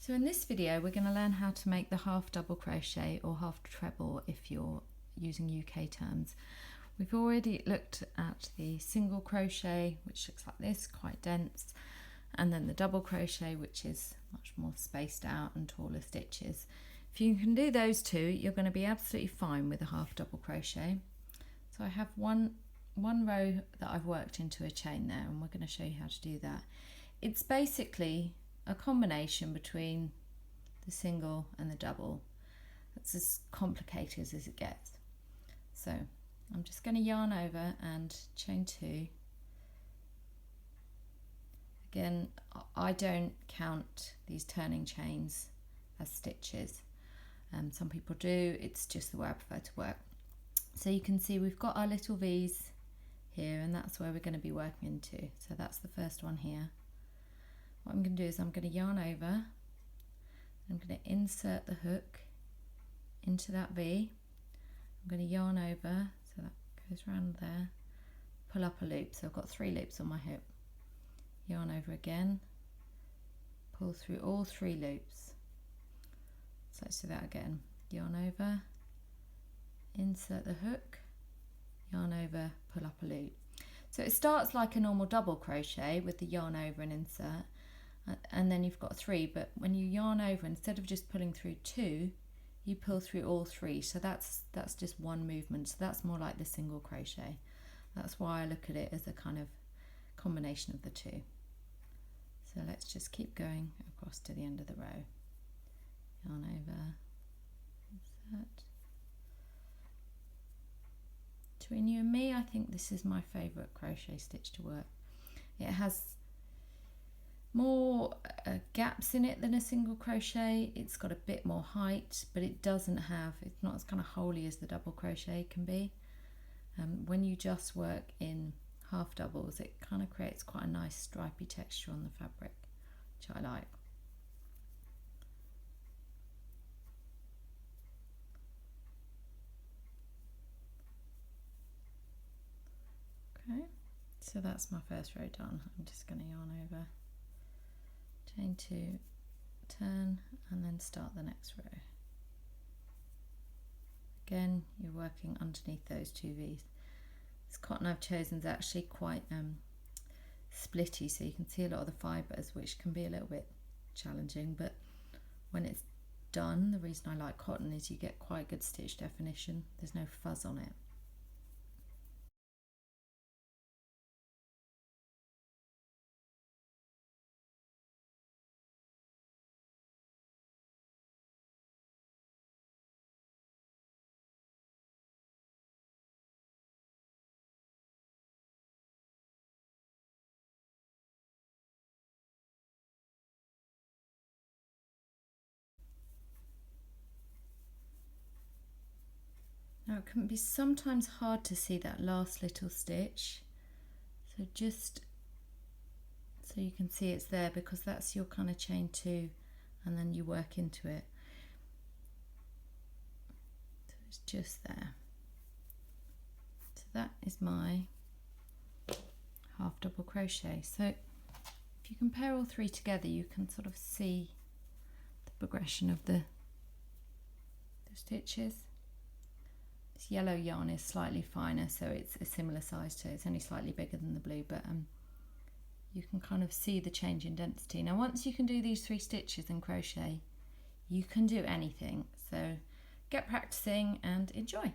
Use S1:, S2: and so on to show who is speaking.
S1: So in this video we're going to learn how to make the half double crochet or half treble if you're using UK terms. We've already looked at the single crochet, which looks like this, quite dense, and then the double crochet, which is much more spaced out and taller stitches. If you can do those two, you're going to be absolutely fine with a half double crochet. So I have one row that I've worked into a chain there, and we're going to show you how to do that. It's basically a combination between the single and the double. It's as complicated as it gets. So I'm just going to yarn over and chain 2. Again, I don't count these turning chains as stitches. Some people do. It's just the way I prefer to work. So you can see we've got our little V's here, and that's where we're going to be working into. So that's the first one here. What I'm going to do is I'm going to yarn over. I'm going to insert the hook into that V. I'm going to yarn over, so that goes around there, pull up a loop. So I've got 3 loops on my hook. Yarn over again, pull through all 3 loops. So let's do that again. Yarn over, insert the hook, yarn over, pull up a loop. So it starts like a normal double crochet with the yarn over and insert, and then you've got 3, but when you yarn over, instead of just pulling through 2, you pull through all 3. So that's just one movement. So that's more like the single crochet. That's why I look at it as a kind of combination of the 2. So let's just keep going across to the end of the row. Yarn over, insert. Between you and me, I think this is my favourite crochet stitch to work. It has more gaps in it than a single crochet. It's got a bit more height, but it doesn't have, it's not as kind of holy as the double crochet can be. When you just work in half doubles, it kind of creates quite a nice stripy texture on the fabric, which I like. Okay, so that's my first row done. I'm just going to yarn over, chain 2, turn, and then start the next row. Again, you're working underneath those 2 V's. This cotton I've chosen is actually quite splitty, so you can see a lot of the fibres, which can be a little bit challenging, but when it's done, the reason I like cotton is you get quite good stitch definition. There's no fuzz on it. Now it can be sometimes hard to see that last little stitch, so just so you can see it's there, because that's your kind of chain 2 and then you work into it. So it's just there. So that is my half double crochet. So if you compare all 3 together, you can sort of see the progression of the stitches. This yellow yarn is slightly finer, so it's a similar size to it. It's only slightly bigger than the blue, but you can kind of see the change in density. Now once you can do these 3 stitches in crochet, you can do anything. So get practicing and enjoy.